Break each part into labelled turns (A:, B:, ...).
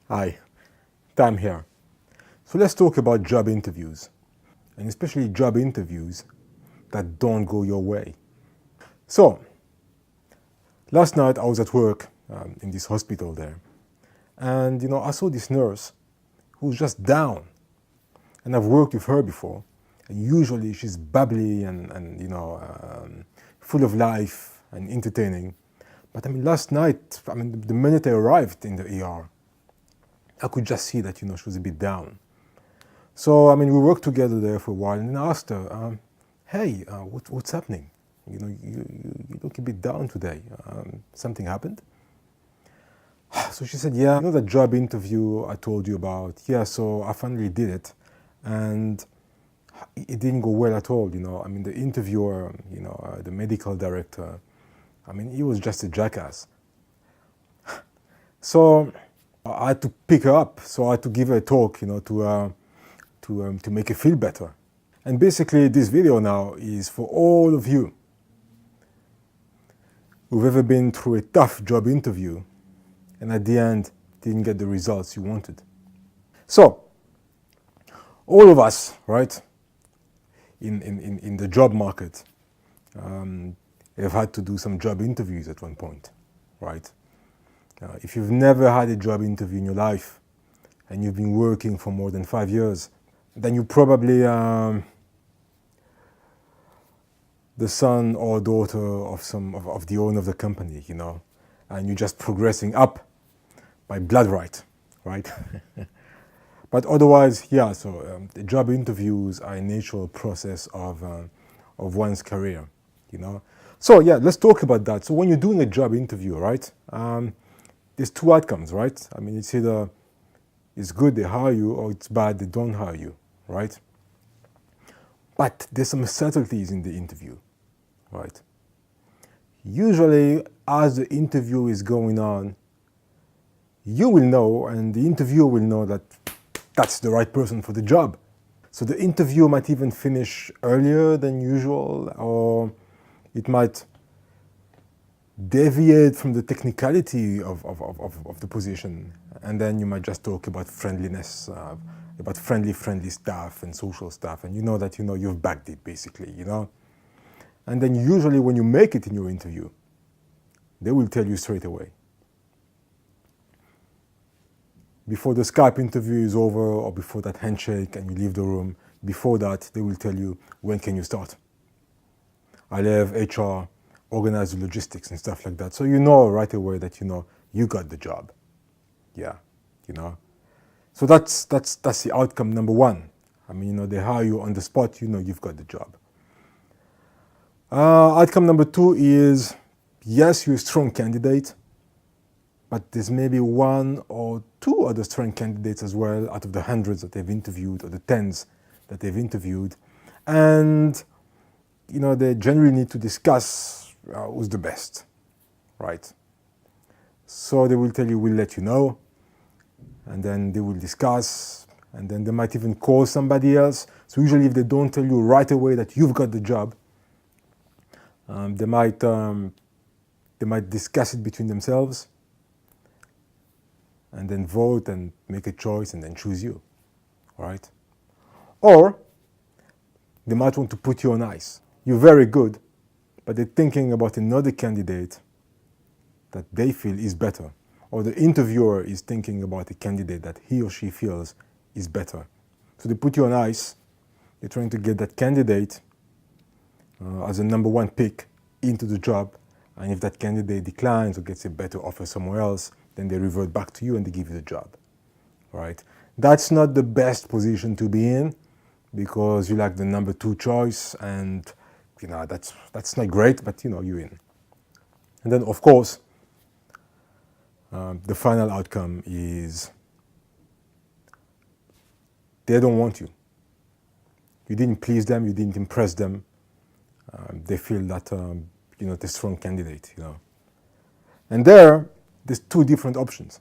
A: Hi, Tam here. So let's talk about job interviews, and especially job interviews that don't go your way. So, last night I was at work in this hospital there, and I saw this nurse who was just down, and I've worked with her before, and usually she's bubbly and full of life and entertaining. But last night, the minute I arrived in the ER, I could just see that she was a bit down. So we worked together there for a while, and I asked her, "Hey, what's happening? You look a bit down today. Something happened?" So she said, "Yeah, that job interview I told you about. Yeah, so I finally did it, and it didn't go well at all. The interviewer, the medical director, he was just a jackass. So I had to pick her up. So I had to give her a talk, to make her feel better. And basically, this video now is for all of you who've ever been through a tough job interview and at the end didn't get the results you wanted. So, all of us, right, in the job market, have had to do some job interviews at one point, right? If you've never had a job interview in your life and you've been working for more than 5 years, then you probably the son or daughter of the owner of the company, and you're just progressing up by blood right? But otherwise, yeah. So the job interviews are a natural process of one's career, So yeah, let's talk about that. So when you're doing a job interview, right? There's two outcomes, right? It's either it's good they hire you or it's bad they don't hire you, right? But there's some subtleties in the interview, right? Usually, as the interview is going on, you will know and the interviewer will know that that's the right person for the job. So the interview might even finish earlier than usual, or it might deviate from the technicality of the position, and then you might just talk about friendliness, about friendly stuff and social stuff, and that you've bagged it basically, And then usually when you make it in your interview, they will tell you straight away. Before the Skype interview is over or before that handshake and you leave the room, before that they will tell you, when can you start? I'll have HR organize the logistics and stuff like that. So you know right away that you got the job. Yeah, So that's the outcome number one. They hire you on the spot, you've got the job. Outcome number two is, yes, you're a strong candidate, but there's maybe one or two other strong candidates as well out of the hundreds that they've interviewed or the tens that they've interviewed. And, they generally need to discuss who's the best, right? So they will tell you, we'll let you know, and then they will discuss, and then they might even call somebody else. So usually if they don't tell you right away that you've got the job, they might discuss it between themselves and then vote and make a choice and then choose you, right? Or they might want to put you on ice. You're very good, but they're thinking about another candidate that they feel is better. Or the interviewer is thinking about a candidate that he or she feels is better. So they put you on ice. They're trying to get that candidate as a number one pick into the job. And if that candidate declines or gets a better offer somewhere else, then they revert back to you and they give you the job, right? That's not the best position to be in because you're like the number two choice, and that's not great, but you're in. And then of course, the final outcome is they don't want you. You didn't please them, you didn't impress them. They feel that they're a strong candidate, And there's two different options.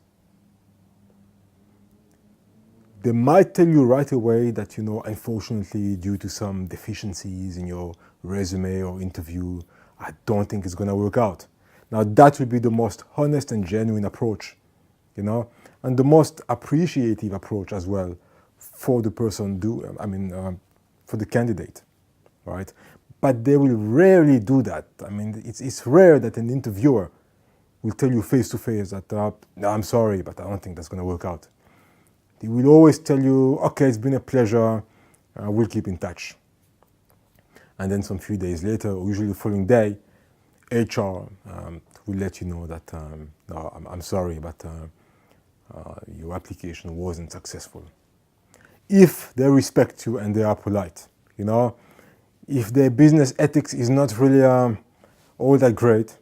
A: They might tell you right away that, unfortunately, due to some deficiencies in your resume or interview, I don't think it's going to work out. Now, that would be the most honest and genuine approach you know, and the most appreciative approach as well for the person for the candidate, right? But they will rarely do that. I mean, it's rare that an interviewer will tell you face to face that, no, I'm sorry, but I don't think that's going to work out. They will always tell you, okay, it's been a pleasure, we'll keep in touch. And then some few days later, or usually the following day, HR will let you know that, no, I'm sorry, but your application wasn't successful. If they respect you and they are polite, you know, if their business ethics is not really all that great,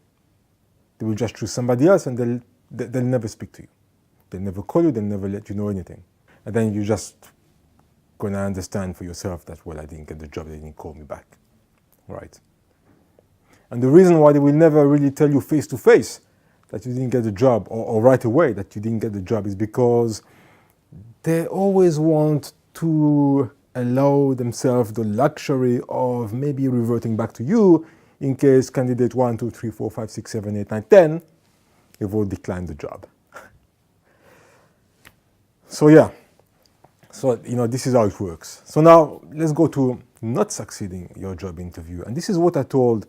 A: they will just choose somebody else and they'll never speak to you. They'll never call you, they'll never let you know anything. And then you're just going to understand for yourself that, well, I didn't get the job, they didn't call me back, right? And the reason why they will never really tell you face to face that you didn't get the job, or right away that you didn't get the job, is because they always want to allow themselves the luxury of maybe reverting back to you in case candidate 1, 2, 3, 4, 5, 6, 7, 8, 9, 10, you've all declined the job. So yeah, so you know, this is how it works. So now let's go to not succeeding your job interview. And this is what I told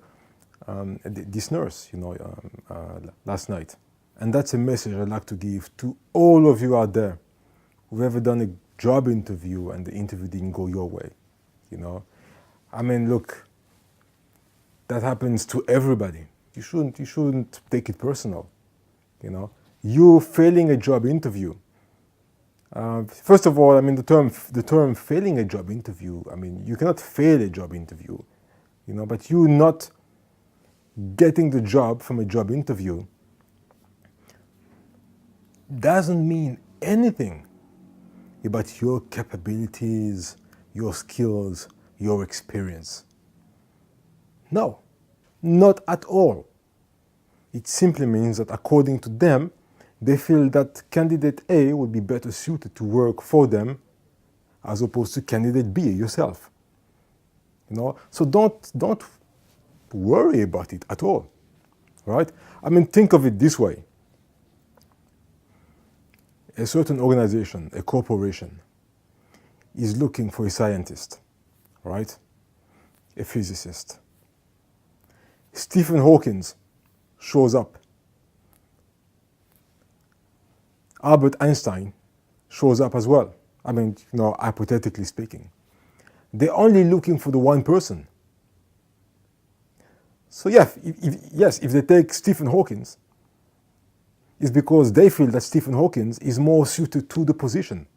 A: this nurse, you know, last night. And that's a message I'd like to give to all of you out there who've ever done a job interview and the interview didn't go your way, you know. I mean, look, that happens to everybody. You shouldn't take it personal, you know. You failing a job interview. First of all, I mean, the term failing a job interview, I mean, you cannot fail a job interview, you know, but you not getting the job from a job interview doesn't mean anything about your capabilities, your skills, your experience. No, not at all. It simply means that according to them, they feel that candidate A would be better suited to work for them as opposed to candidate B, yourself. You know, so don't worry about it at all, right? I mean, think of it this way. A certain organization, a corporation, is looking for a scientist, right? A physicist. Stephen Hawking shows up. Albert Einstein shows up as well. I mean, you know, hypothetically speaking. They're only looking for the one person. So yeah, if they take Stephen Hawking, it's because they feel that Stephen Hawking is more suited to the position.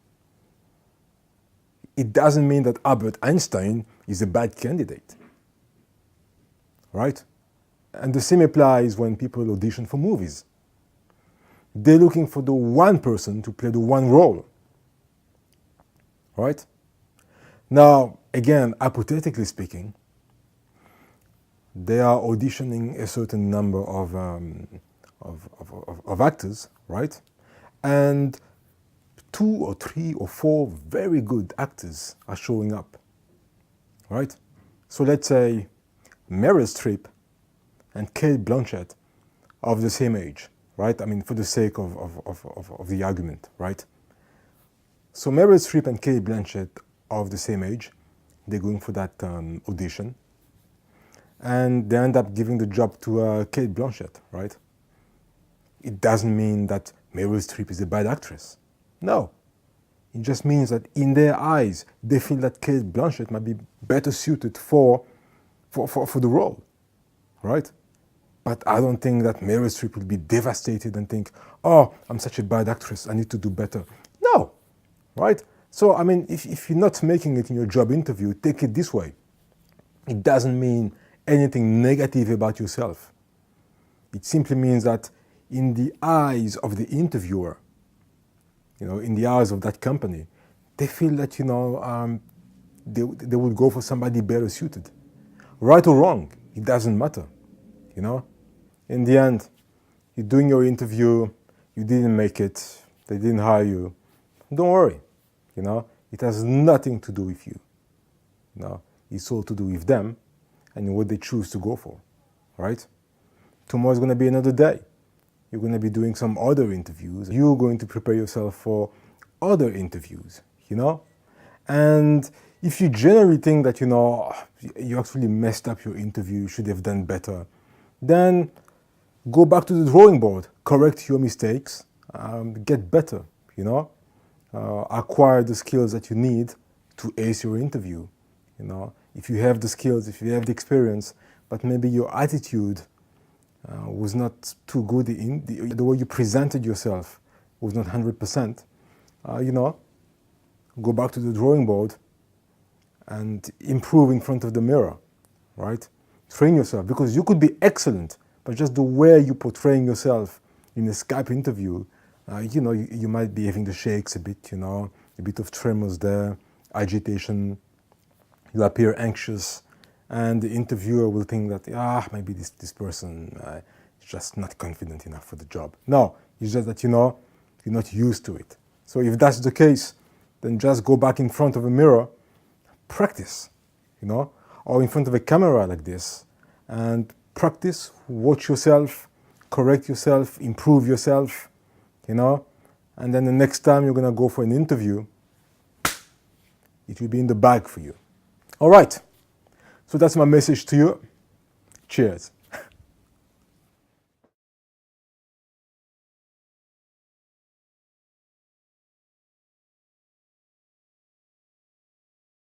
A: It doesn't mean that Albert Einstein is a bad candidate, right? And the same applies when people audition for movies. They're looking for the one person to play the one role, right? Now, again, hypothetically speaking, they are auditioning a certain number of actors, right? And 2 or 3 or 4 very good actors are showing up, right? So let's say Meryl Streep and Kate Blanchett are of the same age, right? I mean, for the sake of the argument, right? So Meryl Streep and Kate Blanchett are of the same age. They're going for that audition. And they end up giving the job to Kate Blanchett, right? It doesn't mean that Meryl Streep is a bad actress. No. It just means that in their eyes, they feel that Kate Blanchett might be better suited for the role, right? But I don't think that Meryl Streep will be devastated and think, oh, I'm such a bad actress, I need to do better. No, right? So, I mean, if you're not making it in your job interview, take it this way. It doesn't mean anything negative about yourself. It simply means that in the eyes of the interviewer, you know, in the eyes of that company, they feel that, you know, they would go for somebody better suited. Right or wrong, it doesn't matter, you know. In the end, you're doing your interview, you didn't make it, they didn't hire you. Don't worry, you know. It has nothing to do with you. You know, it's all to do with them and what they choose to go for, right? Tomorrow's going to be another day. you're going to be doing some other interviews. You're going to prepare yourself for other interviews, you know? And if you generally think that, you actually messed up your interview, you should have done better, then go back to the drawing board, correct your mistakes, get better, acquire the skills that you need to ace your interview. If you have the skills, if you have the experience, but maybe your attitude was not too good, the way you presented yourself was not 100%, go back to the drawing board and improve in front of the mirror, right? Train yourself, because you could be excellent, but just the way you're portraying yourself in a Skype interview, you might be having the shakes a bit, a bit of tremors there, agitation, you appear anxious, and the interviewer will think that, maybe this person is just not confident enough for the job. No, it's just that, you're not used to it. So if that's the case, then just go back in front of a mirror, practice, or in front of a camera like this, and practice, watch yourself, correct yourself, improve yourself, and then the next time you're gonna go for an interview, it will be in the bag for you. All right, so that's my message to you. Cheers.